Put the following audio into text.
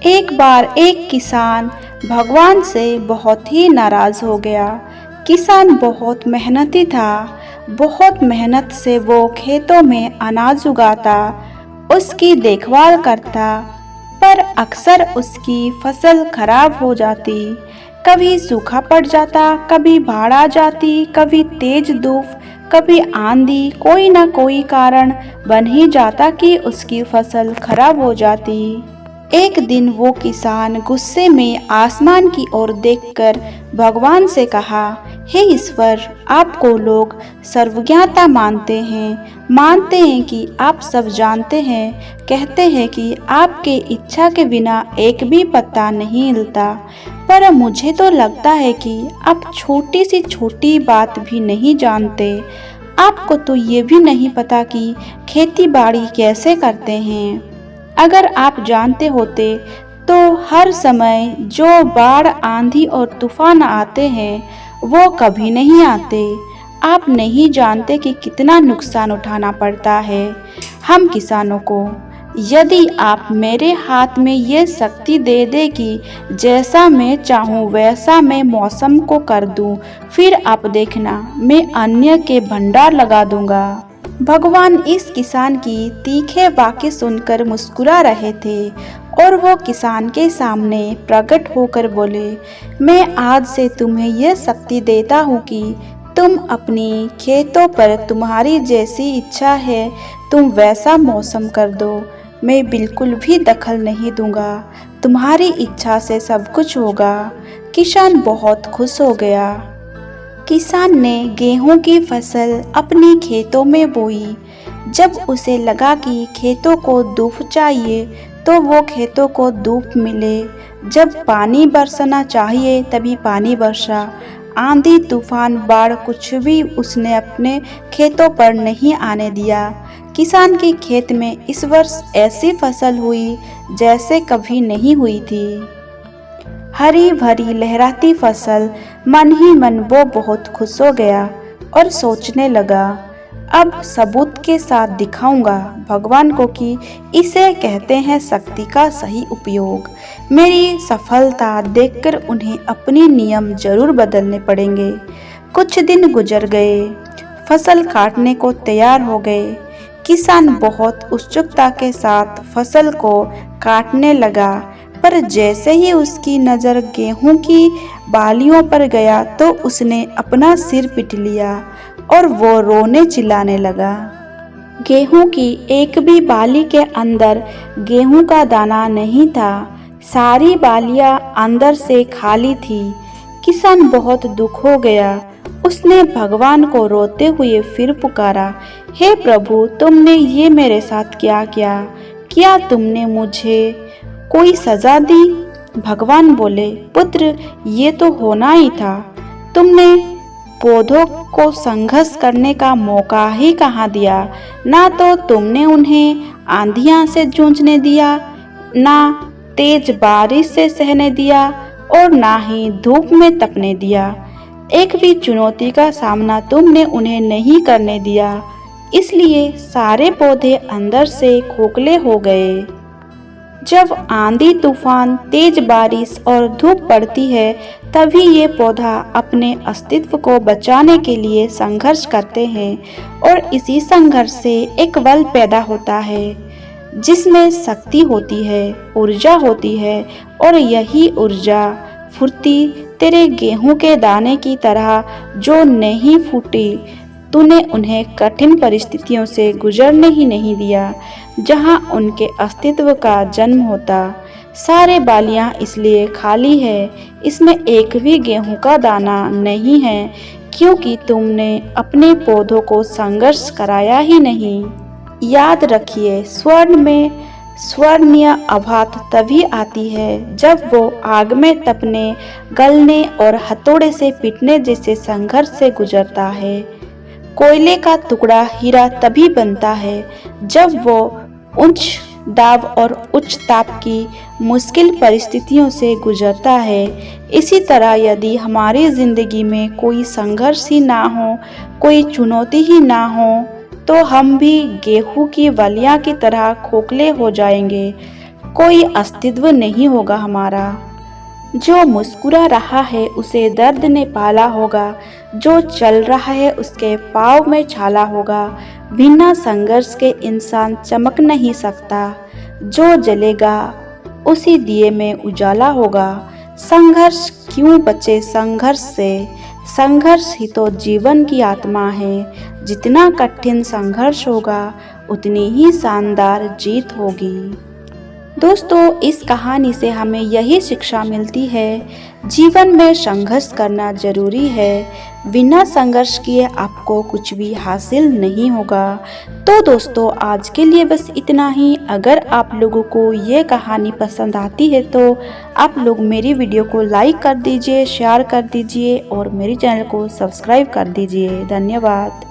एक बार एक किसान भगवान से बहुत ही नाराज हो गया। किसान बहुत मेहनती था। बहुत मेहनत से वो खेतों में अनाज उगाता, उसकी देखभाल करता, पर अक्सर उसकी फसल खराब हो जाती। कभी सूखा पड़ जाता, कभी बाढ़ आ जाती, कभी तेज धूप, कभी आंधी, कोई ना कोई कारण बन ही जाता कि उसकी फसल खराब हो जाती। एक दिन वो किसान गुस्से में आसमान की ओर देखकर भगवान से कहा, हे ईश्वर, आपको लोग सर्वज्ञता मानते हैं कि आप सब जानते हैं, कहते हैं कि आपके इच्छा के बिना एक भी पत्ता नहीं हिलता। पर मुझे तो लगता है कि आप छोटी सी छोटी बात भी नहीं जानते। आपको तो ये भी नहीं पता कि खेती बाड़ी कैसे करते हैं। अगर आप जानते होते तो हर समय जो बाढ़, आंधी और तूफान आते हैं वो कभी नहीं आते। आप नहीं जानते कि कितना नुकसान उठाना पड़ता है हम किसानों को। यदि आप मेरे हाथ में ये शक्ति दे दे कि जैसा मैं चाहूँ वैसा मैं मौसम को कर दूँ, फिर आप देखना मैं अन्य के भंडार लगा दूंगा। भगवान इस किसान की तीखे वाक्य सुनकर मुस्कुरा रहे थे और वो किसान के सामने प्रकट होकर बोले, मैं आज से तुम्हें यह शक्ति देता हूँ कि तुम अपनी खेतों पर तुम्हारी जैसी इच्छा है तुम वैसा मौसम कर दो। मैं बिल्कुल भी दखल नहीं दूंगा, तुम्हारी इच्छा से सब कुछ होगा। किसान बहुत खुश हो गया। किसान ने गेहूं की फसल अपनी खेतों में बोई। जब उसे लगा कि खेतों को धूप चाहिए तो वो खेतों को धूप मिले। जब पानी बरसना चाहिए तभी पानी बरसा। आंधी, तूफान, बाढ़ कुछ भी उसने अपने खेतों पर नहीं आने दिया। किसान के खेत में इस वर्ष ऐसी फसल हुई जैसे कभी नहीं हुई थी। हरी भरी लहराती फसल। मन ही मन वो बहुत खुश हो गया और सोचने लगा, अब सबूत के साथ दिखाऊंगा भगवान को कि इसे कहते हैं शक्ति का सही उपयोग। मेरी सफलता देखकर उन्हें अपने नियम जरूर बदलने पड़ेंगे। कुछ दिन गुजर गए, फसल काटने को तैयार हो गए। किसान बहुत उत्सुकता के साथ फसल को काटने लगा, पर जैसे ही उसकी नज़र गेहूं की बालियों पर गया तो उसने अपना सिर पीट लिया और वो रोने चिल्लाने लगा। गेहूं की एक भी बाली के अंदर गेहूं का दाना नहीं था। सारी बालियां अंदर से खाली थी। किसान बहुत दुख हो गया। उसने भगवान को रोते हुए फिर पुकारा, हे प्रभु, तुमने ये मेरे साथ क्या किया? क्या तुमने मुझे कोई सजा दी? भगवान बोले, पुत्र, ये तो होना ही था। तुमने पौधों को संघर्ष करने का मौका ही कहाँ दिया। ना तो तुमने उन्हें आंधियां से जूझने दिया, ना तेज बारिश से सहने दिया और ना ही धूप में तपने दिया। एक भी चुनौती का सामना तुमने उन्हें नहीं करने दिया। इसलिए सारे पौधे अंदर से खोखले हो गए। जब आंधी, तूफान, तेज बारिश और धूप पड़ती है तभी ये पौधा अपने अस्तित्व को बचाने के लिए संघर्ष करते हैं और इसी संघर्ष से एक बल पैदा होता है जिसमें शक्ति होती है, ऊर्जा होती है और यही ऊर्जा, फुर्ती तेरे गेहूं के दाने की तरह जो नहीं फूटी। तूने उन्हें कठिन परिस्थितियों से गुजरने ही नहीं दिया जहां उनके अस्तित्व का जन्म होता। सारे बालियां इसलिए खाली है, इसमें एक भी गेहूं का दाना नहीं है क्योंकि तुमने अपने पौधों को संघर्ष कराया ही नहीं। याद रखिए, स्वर्ण में स्वर्णीय आभात तभी आती है जब वो आग में तपने, गलने और हथौड़े से पीटने जैसे संघर्ष से गुजरता है। कोयले का टुकड़ा हीरा तभी बनता है जब वो उच्च दाब और उच्च ताप की मुश्किल परिस्थितियों से गुजरता है। इसी तरह यदि हमारी जिंदगी में कोई संघर्ष ही ना हो, कोई चुनौती ही ना हो, तो हम भी गेहूं की बलिया की तरह खोखले हो जाएंगे। कोई अस्तित्व नहीं होगा हमारा। जो मुस्कुरा रहा है उसे दर्द ने पाला होगा, जो चल रहा है उसके पाँव में छाला होगा। बिना संघर्ष के इंसान चमक नहीं सकता, जो जलेगा उसी दिए में उजाला होगा। संघर्ष क्यों बचे संघर्ष से, संघर्ष ही तो जीवन की आत्मा है। जितना कठिन संघर्ष होगा उतनी ही शानदार जीत होगी। दोस्तों, इस कहानी से हमें यही शिक्षा मिलती है, जीवन में संघर्ष करना जरूरी है। बिना संघर्ष किए आपको कुछ भी हासिल नहीं होगा। तो दोस्तों, आज के लिए बस इतना ही। अगर आप लोगों को ये कहानी पसंद आती है तो आप लोग मेरी वीडियो को लाइक कर दीजिए, शेयर कर दीजिए और मेरे चैनल को सब्सक्राइब कर दीजिए। धन्यवाद।